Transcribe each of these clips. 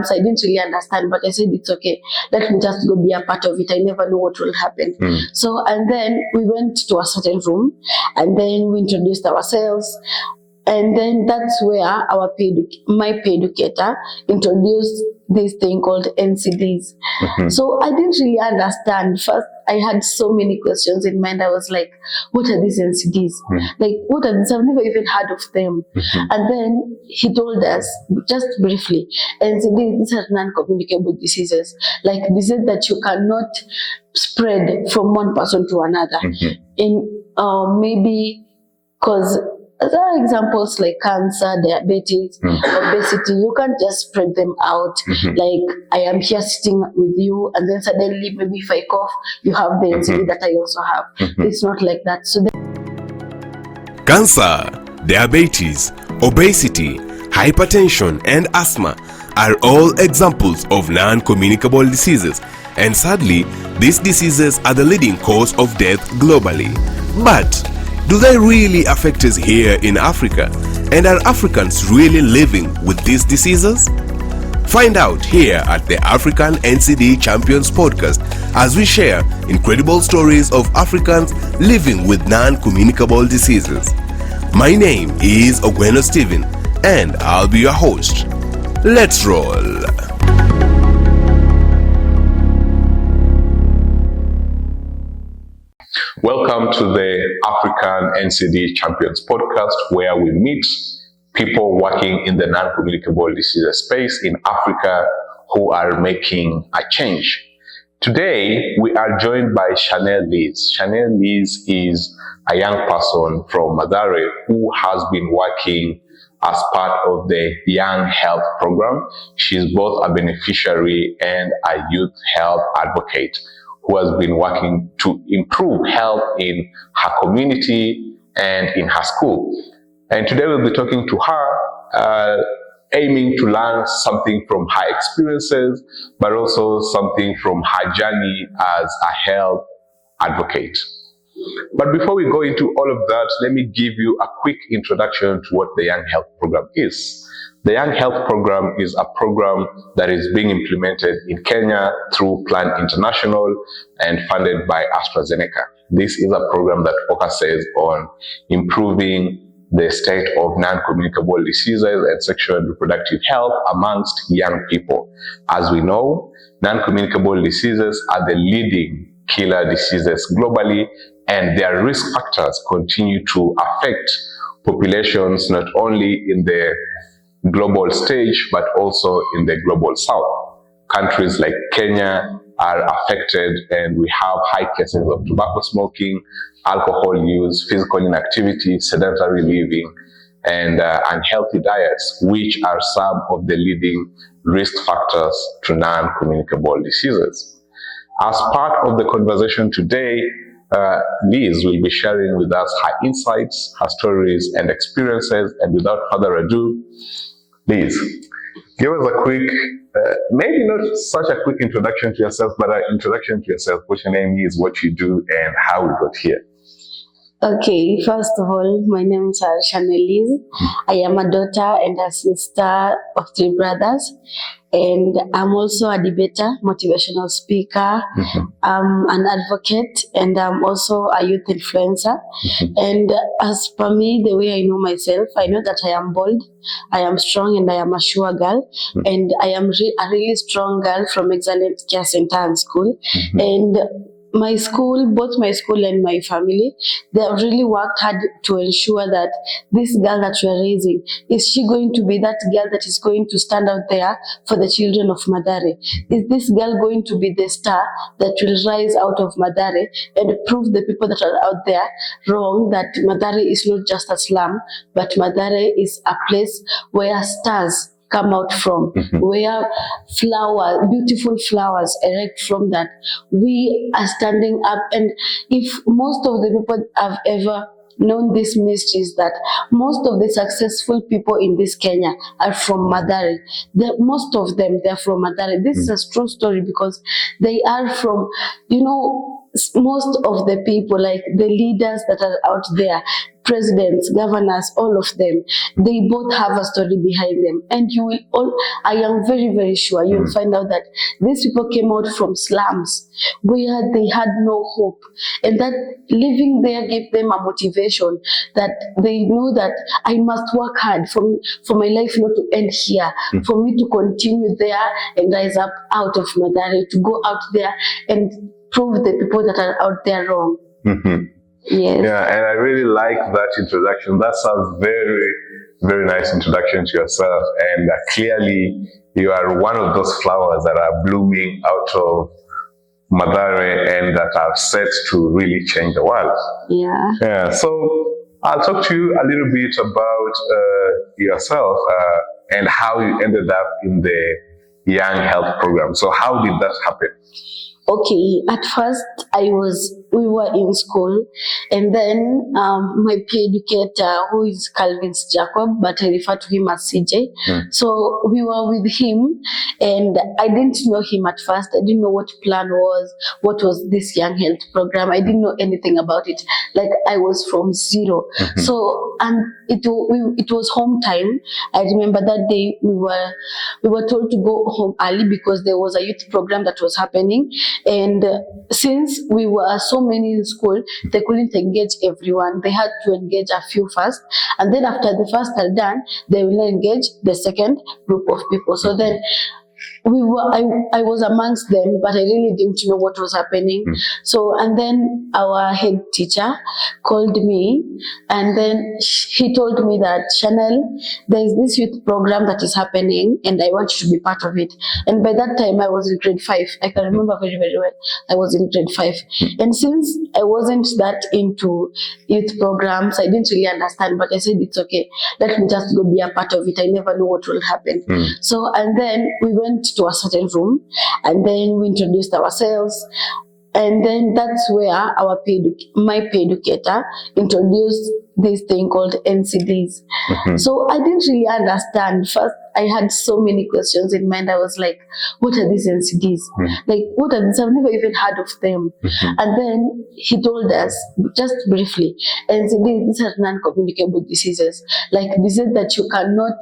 once. I didn't really understand, but I said, it's okay. Let me just go be a part of it. I never know what will happen. So, and then we went to a certain room, and then we introduced ourselves. And then that's where my pay educator introduced this thing called NCDs. So I didn't really understand. First, I had so many questions in mind. I was like, what are these NCDs? Like, what are these? I've never even heard of them. And then he told us, just briefly, NCDs, these are non-communicable diseases. Like diseases that you cannot spread from one person to another. In maybe because there are examples like cancer, diabetes, obesity. You can't just spread them out. Like, I am here sitting with you, and then suddenly, maybe if I cough, you have the NCD that I also have. It's not like that. So cancer, diabetes, obesity, hypertension, and asthma are all examples of non-communicable diseases. And sadly, these diseases are the leading cause of death globally. But do they really affect us here in Africa? And are Africans really living with these diseases? Find out here at the African NCD Champions podcast as we share incredible stories of Africans living with non-communicable diseases. My name is Ogweno Stephen, and I'll be your host. Let's roll. Welcome to the African NCD Champions podcast, where we meet people working in the non-communicable diseases space in Africa who are making a change. Today, we are joined by Shannel Lizz. Shannel Lizz is a young person from Mathare who has been working as part of the Young Health Program. She's both a beneficiary and a youth health advocate who has been working to improve health in her community and in her school. And today we'll be talking to her, aiming to learn something from her experiences, but also something from her journey as a health advocate. But before we go into all of that, let me give you a quick introduction to what the Young Health Program is. The Young Health Program is a program that is being implemented in Kenya through Plan International and funded by AstraZeneca. This is a program that focuses on improving the state of non-communicable diseases and sexual and reproductive health amongst young people. As we know, non-communicable diseases are the leading killer diseases globally, and their risk factors continue to affect populations not only in the global stage, but also in the global south. Countries like Kenya are affected, and we have high cases of tobacco smoking, alcohol use, physical inactivity, sedentary living, and unhealthy diets, which are some of the leading risk factors to non-communicable diseases. As part of the conversation today, Lizz will be sharing with us her insights, her stories, and experiences. And without further ado, Lizz, give us a quick, maybe not such a quick introduction to yourself, but an introduction to yourself, what your name is, what you do, and how we got here. Okay, first of all, my name is Shannel Lizz. I am a daughter and a sister of 3 brothers. And I'm also a debater, motivational speaker, I'm an advocate, and I'm also a youth influencer. And as per me, the way I know myself, I know that I am bold, I am strong, and I am a sure girl. And I am a really strong girl from Excellent Care Center and School. And my school, both my school and my family, they have really worked hard to ensure that this girl that we are raising, is she going to be that girl that is going to stand out there for the children of Mathare? Is this girl going to be the star that will rise out of Mathare and prove the people that are out there wrong, that Mathare is not just a slum, but Mathare is a place where stars come out from, where beautiful flowers erect from that. We are standing up, and if most of the people have ever known this mystery, is that most of the successful people in this Kenya are from Mathare. Most of them, they're from Mathare. This is a true story, because they are from, most of the people, like the leaders that are out there, presidents, governors, all of them, they both have a story behind them. And you will I am very, very sure you'll find out that these people came out from slums where they had no hope. And that living there gave them a motivation that they know that I must work hard for my life not to end here, for me to continue there and rise up out of Madare, to go out there and prove the people that are out there wrong. Yes. Yeah, and I really like that introduction. That's a very, very nice introduction to yourself. And clearly, you are one of those flowers that are blooming out of Madare and that are set to really change the world. Yeah. Yeah. So I'll talk to you a little bit about yourself and how you ended up in the Young Health Program. So how did that happen? Okay, at first we were in school, and then my peer educator, who is Calvin Jacob, but I refer to him as CJ. So we were with him, and I didn't know him at first. I didn't know what plan was, what was this Young Health Program. I didn't know anything about it. Like, I was from zero. So, and it was home time. I remember that day we were told to go home early because there was a youth program that was happening. And since we were so many in school, they couldn't engage everyone. They had to engage a few first. And then after the first are done, they will engage the second group of people. So then I was amongst them, but I really didn't know what was happening. So, and then our head teacher called me, and then he told me that, Shannel, there is this youth program that is happening, and I want you to be part of it. And by that time, I was in grade 5. I can remember very, very well. I was in grade 5. And since I wasn't that into youth programs, I didn't really understand, but I said, it's okay. Let me just go be a part of it. I never know what will happen. So, and then we went to a certain room, and then we introduced ourselves, and then that's where my peer educator introduced this thing called NCDs. So I didn't really understand. First, I had so many questions in mind. I was like, what are these NCDs? Like, what are these? I've never even heard of them. And then he told us, just briefly, NCDs, these are non-communicable diseases, like diseases that you cannot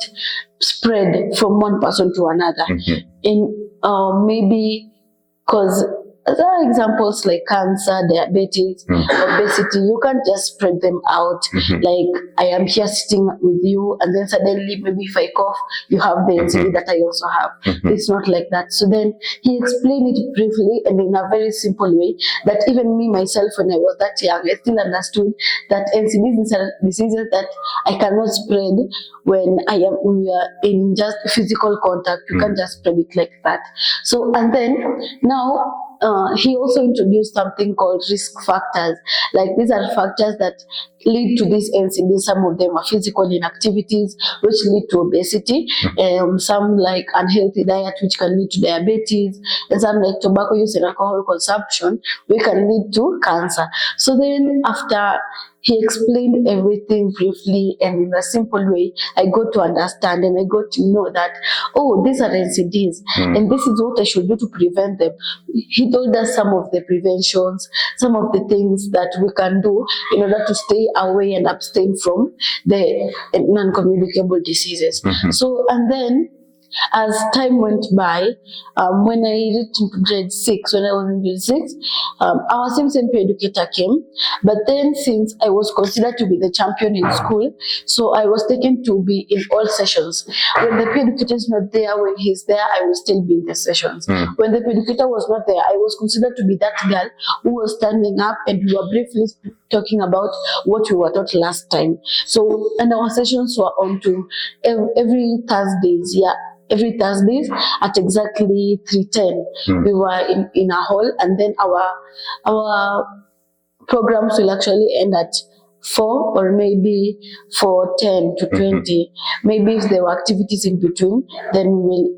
spread from one person to another. In maybe because there are examples like cancer, diabetes, obesity. You can't just spread them out. Like, I am here sitting with you, and then suddenly, maybe if I cough, you have the NCD that I also have. It's not like that. So then he explained it briefly and in a very simple way that even me myself, when I was that young, I still understood that NCDs are diseases that I cannot spread when we are in just physical contact. You can't just spread it like that. So, and then now, he also introduced something called risk factors. Like, these are factors that lead to this NCD. Some of them are physical inactivities, which lead to obesity. Some like unhealthy diet, which can lead to diabetes. And some like tobacco use and alcohol consumption, which can lead to cancer. So then after he explained everything briefly and in a simple way, I got to understand and I got to know that, oh, these are NCDs and this is what I should do to prevent them. He told us some of the preventions, some of the things that we can do in order to stay away and abstain from the non-communicable diseases. So, and then as time went by, when I reached into grade 6, when I was in grade 6, our same peer educator came. But then, since I was considered to be the champion in school, so I was taken to be in all sessions. When the peer educator is not there, when he's there, I will still be in the sessions. When the peer educator was not there, I was considered to be that girl who was standing up, and we were briefly talking about what we were taught last time. So, and our sessions were on to every Thursdays, every Thursdays at exactly 3:10. We were in a hall, and then our programs will actually end at 4 or maybe 4:10 to 20. Maybe if there were activities in between, then we will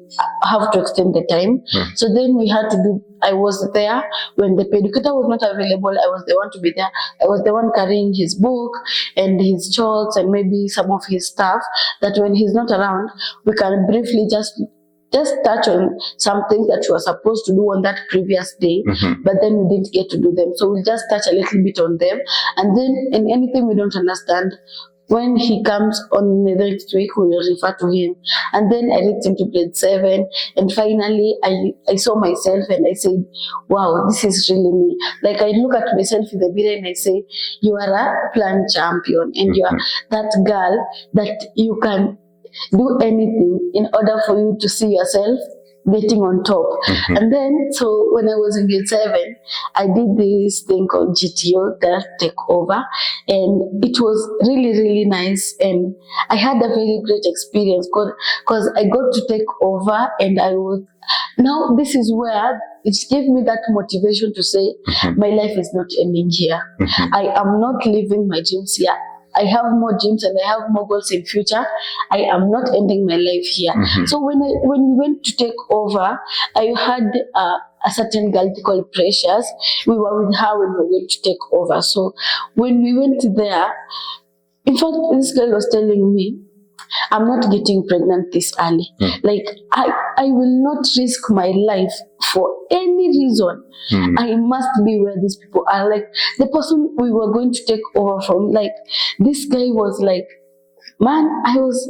have to extend the time. So then we had to do, I was there when the peer educator was not available. I was the one to be there. I was the one carrying his book and his chalks and maybe some of his stuff, that when he's not around, we can briefly just just touch on some things that we were supposed to do on that previous day, but then we didn't get to do them. So we'll just touch a little bit on them. And then in anything we don't understand, when he comes on the next week, we will refer to him. And then I reached into grade 7. And finally, I saw myself and I said, wow, this is really me. Like, I look at myself in the mirror and I say, you are a plan champion. And you are that girl that you can do anything in order for you to see yourself getting on top. And then, so when I was in grade 7, I did this thing called GTO, Girl Take Over, and it was really, really nice. And I had a very great experience because I got to take over, and now this is where it gave me that motivation to say, my life is not ending here. I am not living my dreams here. I have more dreams and I have more goals in future. I am not ending my life here. So when we went to take over, I had a certain girl called Precious. We were with her when we went to take over. So when we went there, in fact, this girl was telling me, I'm not getting pregnant this early. Like, I will not risk my life for any reason. I must be where these people are. Like, the person we were going to take over from, like, this guy was like, man, I was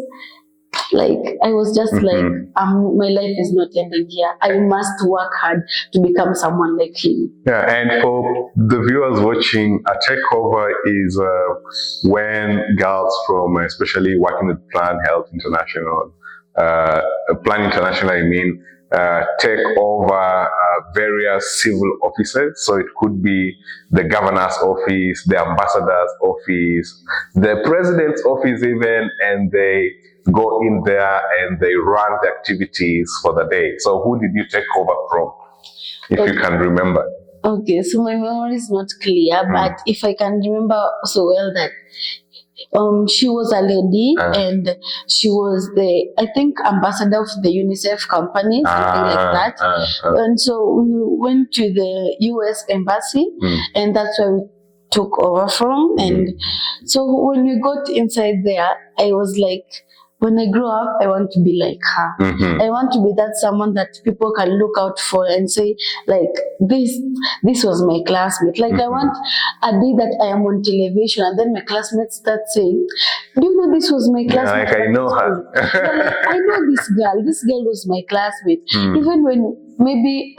just like, my life is not ending here. I must work hard to become someone like him. Yeah, and for the viewers watching, a takeover is when girls from, especially working with Plan International, I mean, take over various civil offices. So it could be the governor's office, the ambassador's office, the president's office even, and they go in there and they run the activities for the day. So who did you take over from, if you can remember? Okay, so my memory is not clear, but if I can remember so well that she was a lady and she was I think, ambassador of the UNICEF company, something like that. And so we went to the US embassy, and that's where we took over from. And so when we got inside there, I was like, when I grow up, I want to be like her. I want to be that someone that people can look out for and say, like, this was my classmate. Like, I want a day that I am on television and then my classmates start saying, do you know this was my classmate? Like, I know her. Like, I know this girl. This girl was my classmate. Even when maybe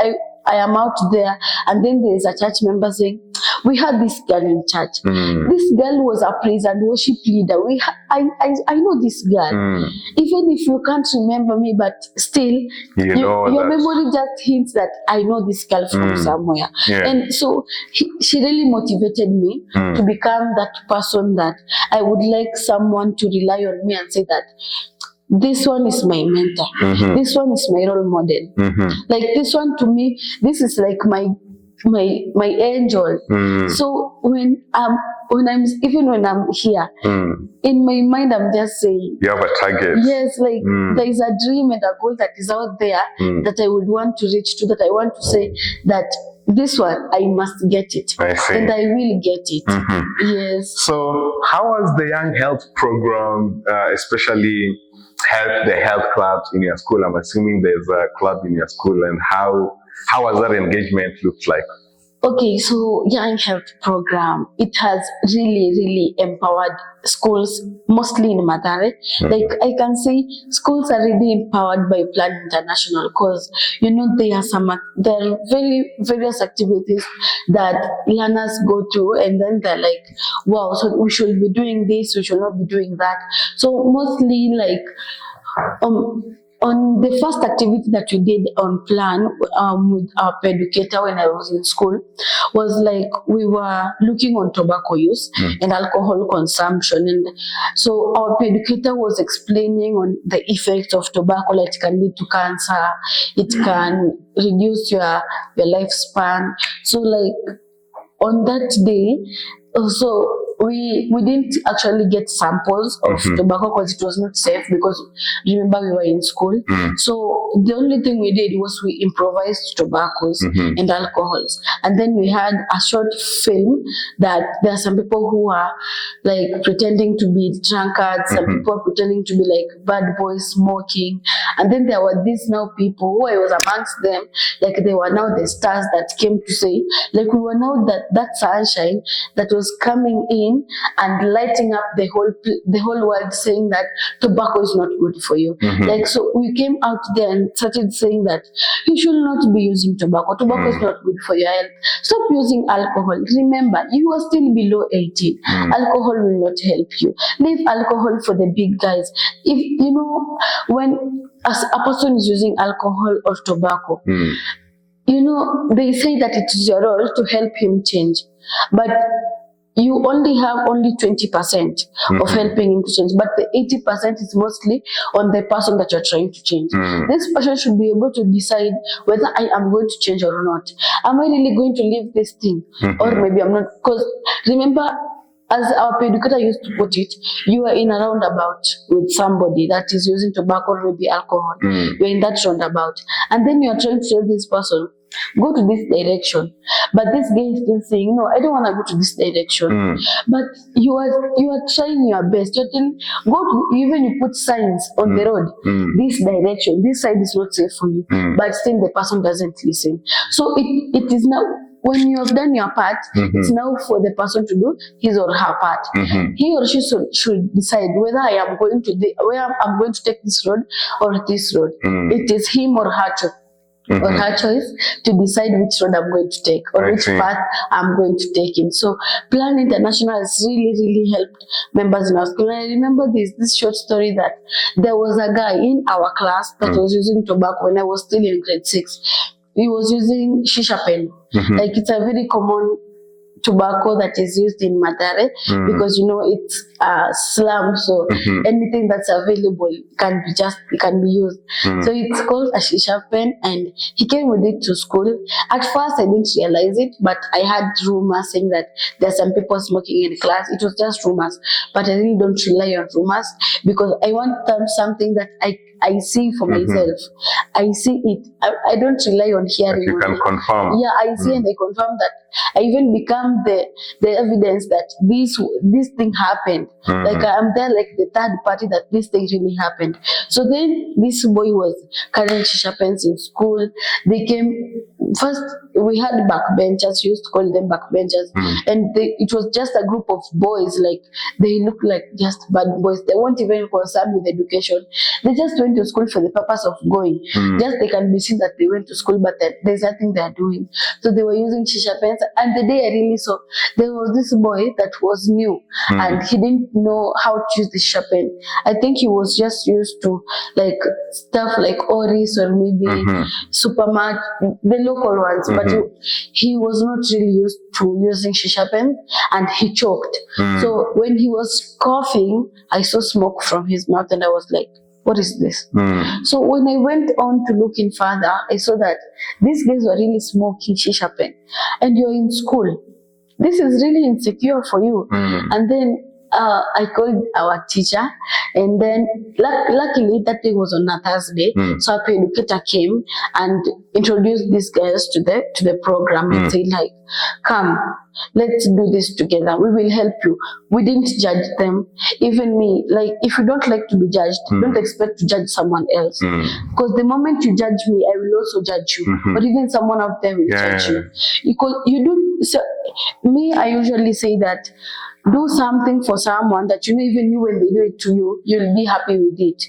I am out there and then there is a church member saying, we had this girl in church. This girl was a praise and worship leader. I know this girl. Even if you can't remember me, but still, your memory just hints that I know this girl from somewhere. And so she really motivated me to become that person that I would like someone to rely on me and say that this one is my mentor. This one is my role model. Like, this one, to me, this is like my angel. So when I'm here, in my mind, I'm just saying, you have a target. Yes, like, there is a dream and a goal that is out there that I would want to reach to, that I want to say that this one, I must get it. I see. And I will get it. Yes. So how has the Young Health program, especially helped the health clubs in your school? I'm assuming there's a club in your school, and how has that engagement looked like? Okay, so Young Health program, it has really, really empowered schools, mostly in Mathare. Like, I can say schools are really empowered by Plan International because, there are very various activities that learners go through, and then they're like, wow, so we should be doing this, we should not be doing that. So mostly, like, on the first activity that we did on Plan with our educator when I was in school was like, we were looking on tobacco use and alcohol consumption. And so our educator was explaining on the effects of tobacco, like it can lead to cancer, it can reduce your lifespan. So like on that day, so we didn't actually get samples of tobacco because it was not safe, because remember we were in school. So the only thing we did was we improvised tobaccos and alcohols, and then we had a short film that there are some people who are like pretending to be drunkards, some people are pretending to be like bad boys smoking, and then there were these now people who I was amongst them, like they were now the stars that came to say, like we were now that sunshine that was coming in and lighting up the whole world, saying that tobacco is not good for you. Like, so we came out there and started saying that you should not be using tobacco. Tobacco is not good for your health. Stop using alcohol. Remember, you are still below 18. Alcohol will not help you. Leave alcohol for the big guys. If you know, when as a person is using alcohol or tobacco, you know, they say that it is your role to help him change, but you only have only 20% of helping him to change, but the 80% is mostly on the person that you're trying to change. This person should be able to decide whether I am going to change or not. Am I really going to leave this thing? Or maybe I'm not. Because remember, as our educator used to put it, you are in a roundabout with somebody that is using tobacco or maybe alcohol. You're in that roundabout. And then you're trying to tell this person, go to this direction. But this guy is still saying, no, I don't want to go to this direction. But you are trying your best. You're telling, go to, even you put signs on the road, this direction, this side is not safe for you. But still the person doesn't listen. So it is now, when you have done your part, it's now for the person to do his or her part. He or she should decide whether I am going to where I'm going to take this road or this road. It is him or her or her choice to decide which road I'm going to take or which path I'm going to take in. So Plan International has really helped members in our school. And I remember this short story that there was a guy in our class that was using tobacco when I was still in grade 6. He was using shisha pen. Like, it's a very common tobacco that is used in Madare because, you know, it's a slum, so anything that's available can be used. So it's called a shisha pen, and he came with it to school. At first I didn't realize it, but I had rumors saying that there are some people smoking in class. It was just rumors, but I really don't rely on rumors because I want something that I see for myself. I see it. I don't rely on hearing. You can confirm. Yeah, I see and I confirm that. I even become the evidence that this thing happened. Like, I'm there like the third party that this thing really happened. So then this boy was carrying shisha pens in school. They came first. We had backbenchers. We used to call them backbenchers, and it was just a group of boys. Like, they look like just bad boys. They weren't even concerned with education. They just went to school for the purpose of going. Just they can be seen that they went to school, but there's nothing they are doing. So they were using shisha pens. And the day I really saw, there was this boy that was new, and he didn't know how to use the shisha pen. I think he was just used to like stuff like Oris or maybe Supermart, the local ones, but he was not really used to using shisha pens, and he choked. So when he was coughing, I saw smoke from his mouth, and I was like, what is this? So when I went on to look in further, I saw that these guys were really smoking shisha pen, and you're in school. This is really insecure for you. And then I called our teacher, and then luckily that day was on a Thursday, so our educator came and introduced these guys to the program and said, like, come, let's do this together. We will help you. We didn't judge them. Even me, like, if you don't like to be judged, don't expect to judge someone else. Because the moment you judge me, I will also judge you. But even someone out there will judge you. Because you do. So, me, I usually say that do something for someone that you know, even you, when they do it to you, you'll be happy with it.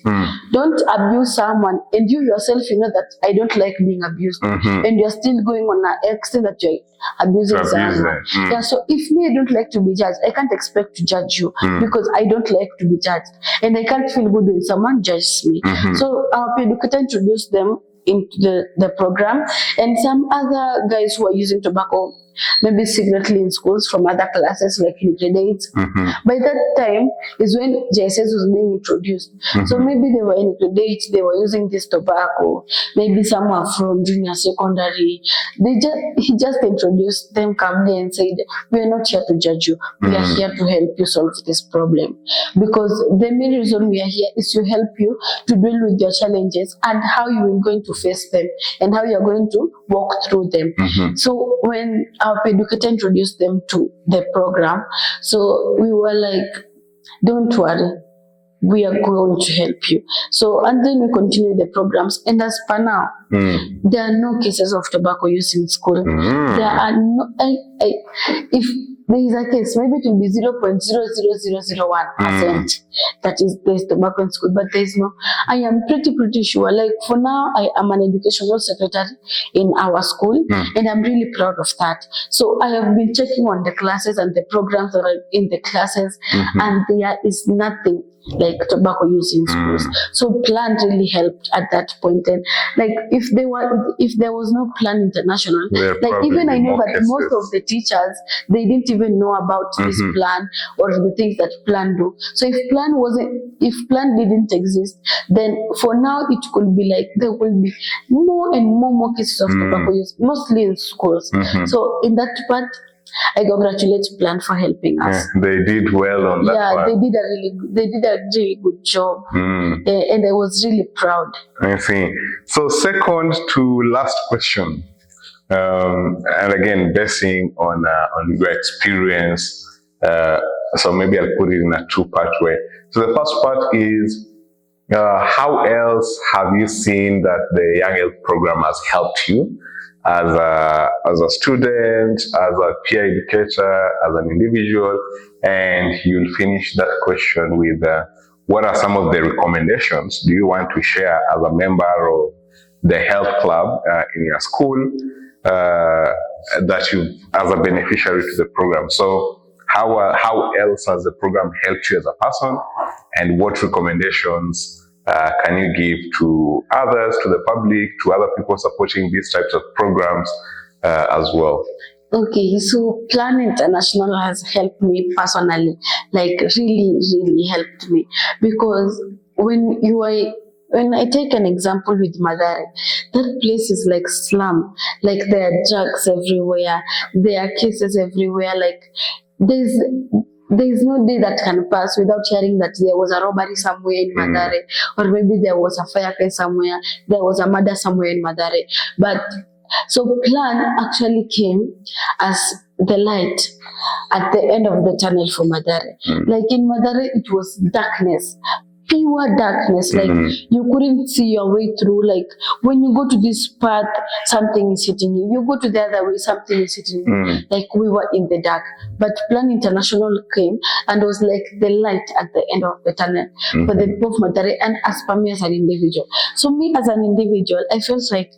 Don't abuse someone, and you yourself, you know that I don't like being abused, and you're still going on an extent that you're abusing someone. Yeah, so if me, I don't like to be judged, I can't expect to judge you because I don't like to be judged, and I can't feel good when someone judges me. So our educator introduced them into the program, and some other guys who are using tobacco maybe secretly in schools from other classes, like in grade 8. By that time is when JSS was being introduced. So maybe they were in grade 8, they were using this tobacco. Maybe some were from junior secondary. He just introduced them calmly and said, we are not here to judge you. We are here to help you solve this problem. Because the main reason we are here is to help you to deal with your challenges and how you are going to face them and how you are going to walk through them. So when our educator introduced them to the program, so we were like, don't worry, we are going to help you. So, and then we continue the programs. And as per now, there are no cases of tobacco use in school. There are no, if there is a case, maybe it will be 0.00001% that is there's tobacco in school, but there is no. I am pretty sure. Like for now, I am an educational secretary in our school, and I'm really proud of that. So I have been checking on the classes and the programs that are in the classes, and there is nothing like tobacco use in schools. So Plan really helped at that point. And like if there was no Plan International, like even I know that most of the teachers, they didn't even know about this plan or the things that Plan do. So if Plan didn't exist, then for now it could be like there will be more and more cases of tobacco use, mostly in schools. So in that part, I congratulate Plan for helping us. They did well on that part. They did a really good job, and I was really proud. I see. So second to last question, and again basing on your experience. So maybe I'll put it in a two-part way. So the first part is, how else have you seen that the Young Health program has helped you as a student, as a peer educator, as an individual? And you'll finish that question with what are some of the recommendations do you want to share as a member of the health club in your school that you as a beneficiary to the program? So how else has the program helped you as a person, and what recommendations can you give to others, to the public, to other people supporting these types of programs as well? Okay, so Plan International has helped me personally, like really helped me, because when I take an example with Madare, that place is like slum, like there are drugs everywhere, there are cases everywhere, like there's no day that can pass without hearing that there was a robbery somewhere in Madare, or maybe there was a fire case somewhere, there was a murder somewhere in Madare. But so Plan actually came as the light at the end of the tunnel for Madare. Like in Madare, it was darkness. Pure darkness, like you couldn't see your way through. Like when you go to this path, something is hitting you. You go to the other way, something is hitting you. Like we were in the dark. But Plan International came and was like the light at the end of the tunnel for the people of Madare, and as for me as an individual. So me as an individual, I felt like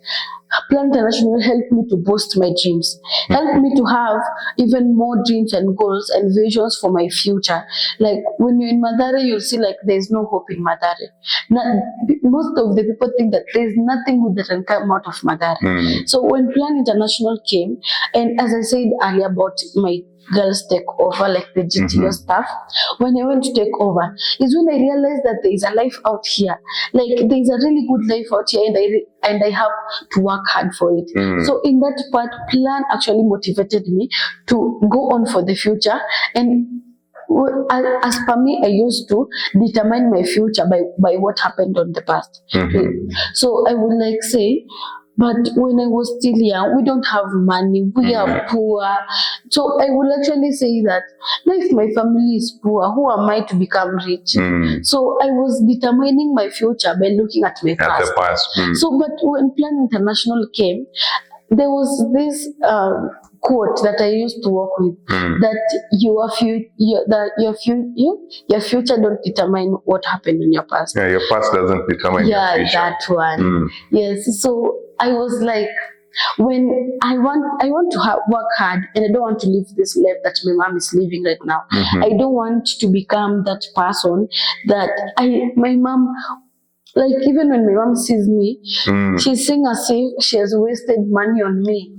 Plan International helped me to boost my dreams, helped me to have even more dreams and goals and visions for my future. Like when you're in Madare, you'll see like there's no hope in Madare. Most of the people think that there's nothing good that can come out of Madare. So when Plan International came, and as I said earlier about my girls take over, like the GTO staff, when I went to take over, is when I realized that there is a life out here. Like there is a really good life out here, and I have to work hard for it. So in that part, Plan actually motivated me to go on for the future. And as per me, I used to determine my future by what happened on the past. So I would like say, but when I was still young, we don't have money, we are poor. So I would actually say that if my family is poor, who am I to become rich? So I was determining my future by looking at my past. So, but when Plan International came, there was this quote that I used to work with, that your future don't determine what happened in your past. Yeah, your past doesn't determine your future. Yeah, that one. Yes, so I was like, when I want to work hard, and I don't want to live this life that my mom is living right now. I don't want to become that person that my mom like even when my mom sees me, she's saying as if she has wasted money on me.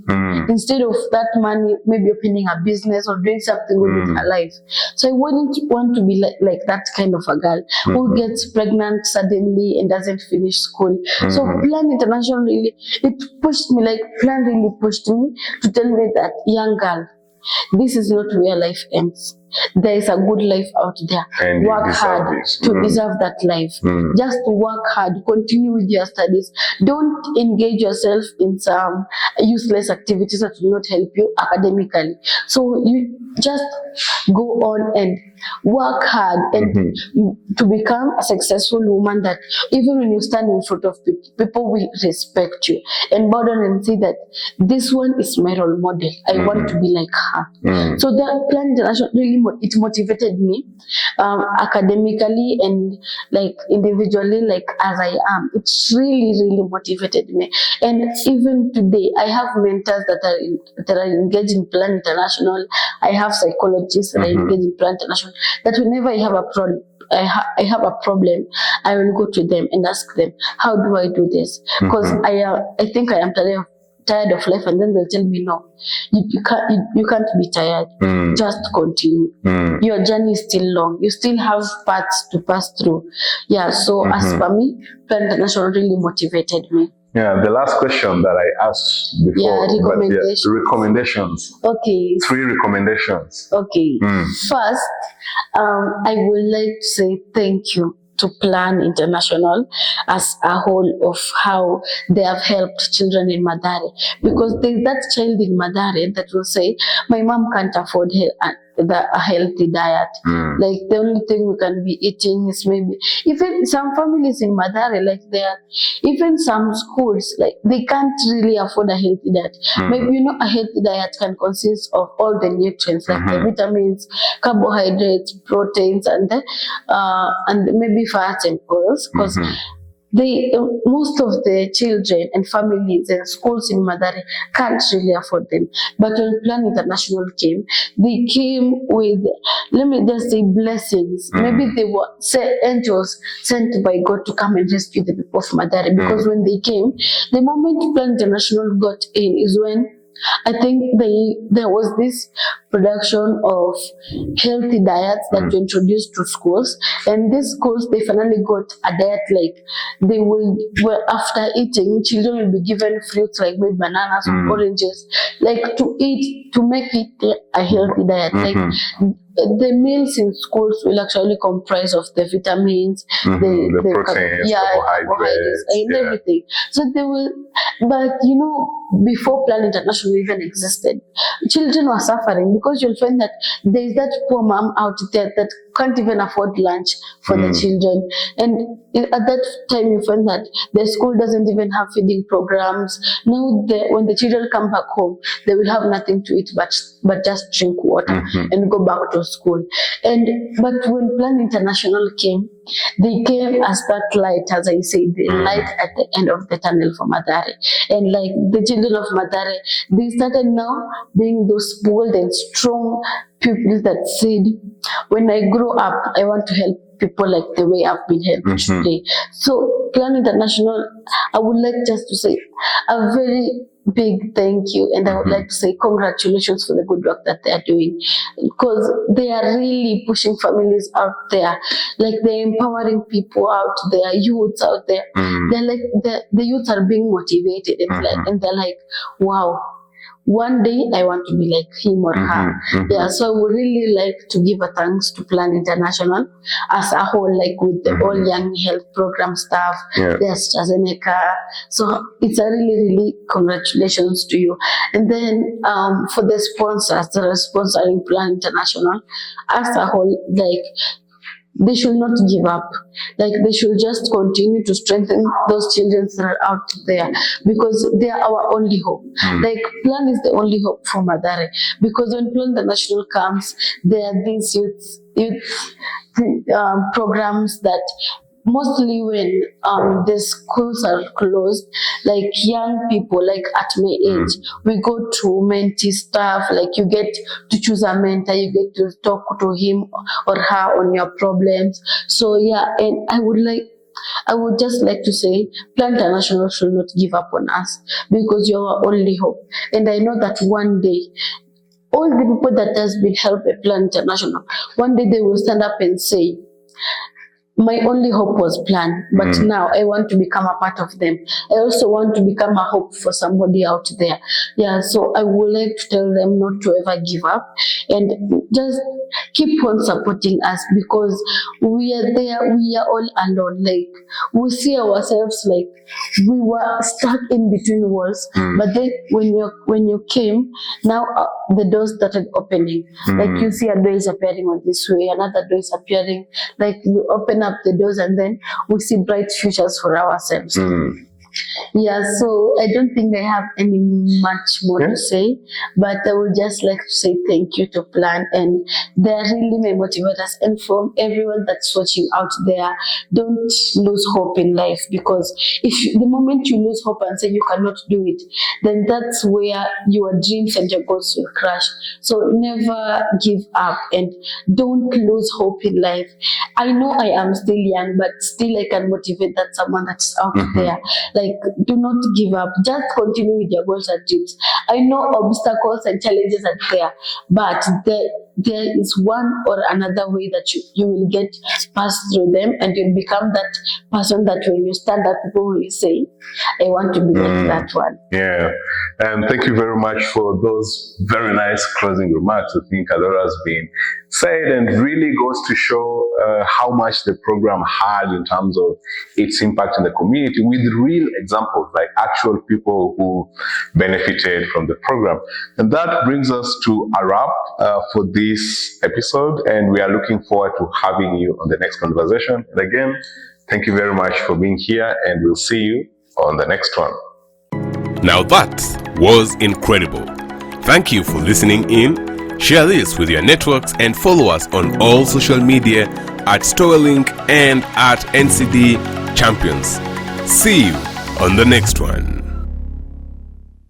Instead of that money, maybe opening a business or doing something good with her life. So I wouldn't want to be like that kind of a girl who gets pregnant suddenly and doesn't finish school. So Plan International really, Plan really pushed me to tell me that, young girl, this is not where life ends. There is a good life out there. And work hard to deserve that life. Just work hard, continue with your studies. Don't engage yourself in some useless activities that will not help you academically. So you just go on and work hard and to become a successful woman that even when you stand in front of people, people will respect you and bow down and say that this one is my role model. I want to be like her. So the Plan International really it motivated me academically and like individually, like as I am. It's really motivated me. And even today, I have mentors that are engaged in Plan International. I have psychologists that are engaged in Plan International. That whenever I have a problem, I have a problem, I will go to them and ask them, how do I do this? Because I think I am tired of life, and then they'll tell me, no, you can't be tired. Just continue. Your journey is still long. You still have paths to pass through. Yeah. So as for me, Plan International really motivated me. Yeah, the last question that I asked before. Recommendations. Okay. 3 recommendations. Okay. First, I would like to say thank you to Plan International as a whole of how they have helped children in Mathare. Because there's that child in Mathare that will say, my mom can't afford a healthy diet. Like the only thing we can be eating is maybe, even some families in Mathare, like even some schools, like they can't really afford a healthy diet. Maybe a healthy diet can consist of all the nutrients, like the vitamins, carbohydrates, proteins, and maybe fats and oils, because most of the children and families and schools in Mathare can't really afford them. But when Plan International came, they came with, let me just say, blessings. Maybe they were angels sent by God to come and rescue the people of Mathare. Because when they came, the moment Plan International got in is when I think there was this production of healthy diets that were introduced to schools, and these schools, they finally got a diet like after eating, children will be given fruits like maybe bananas or oranges, like to eat, to make it a healthy diet. Like the meals in schools will actually comprise of the vitamins, the proteins, carbohydrates, and everything. So they will, but before Plan International even existed, children were suffering, because you'll find that there is that poor mom out there that can't even afford lunch for the children. And at that time, you find that the school doesn't even have feeding programs. Now, when the children come back home, they will have nothing to eat but just drink water and go back to school. But when Plan International came, they came as that light, as I say, the light at the end of the tunnel for Mathare. And like the children of Mathare, they started now being those bold and strong people that said, when I grow up, I want to help people like the way I've been helped today. So Plan International, I would like just to say a very big thank you, and I would like to say congratulations for the good work that they are doing, because they are really pushing families out there, like they're empowering people out there, youths out there. They're like the youths are being motivated, and they're like, wow, one day I want to be like him or her. Yeah, so I would really like to give a thanks to Plan International as a whole, like with the all young health program staff, the AstraZeneca. So it's a really congratulations to you. And then for the sponsors that are sponsoring Plan International as a whole, like they should not give up. Like they should just continue to strengthen those children that are out there, because they are our only hope. Like Plan is the only hope for Mathare, because when Plan International comes, there are these youth programs that mostly when the schools are closed, like young people, like at my age, we go to mentee stuff, like you get to choose a mentor, you get to talk to him or her on your problems. So yeah, and I would like I would just like to say, Plan International should not give up on us because you're our only hope. And I know that one day, all the people that has been helped by Plan International, one day they will stand up and say, my only hope was Plan, but now I want to become a part of them. I also want to become a hope for somebody out there. Yeah, so I would like to tell them not to ever give up and just keep on supporting us because we are there, we are all alone. Like, we see ourselves like we were stuck in between walls, but then when you came, now the doors started opening. Like, you see a door is appearing on this way, another door is appearing. Like, we open up the doors and then we see bright futures for ourselves. Yeah, so I don't think I have any much more to say, but I would just like to say thank you to Plan, and they're really my motivators. And from everyone that's watching out there, don't lose hope in life, because the moment you lose hope and say you cannot do it, then that's where your dreams and your goals will crash. So never give up and don't lose hope in life. I know I am still young, but still I can motivate that someone that's out there. Like, do not give up. Just continue with your goals and dreams. I know obstacles and challenges are there, but there is one or another way that you will get past through them, and you'll become that person that when you stand up, people will say, I want to be like that one. Yeah, and thank you very much for those very nice closing remarks. I think a lot has been said and really goes to show how much the program had in terms of its impact in the community, with real examples, like actual people who benefited from the program. And that brings us to a wrap for this episode, and we are looking forward to having you on the next conversation. And again, thank you very much for being here, and we'll see you on the next one. Now that was incredible. Thank you for listening in. Share this with your networks and follow us on all social media at Storylink and at NCD Champions. See you on the next one.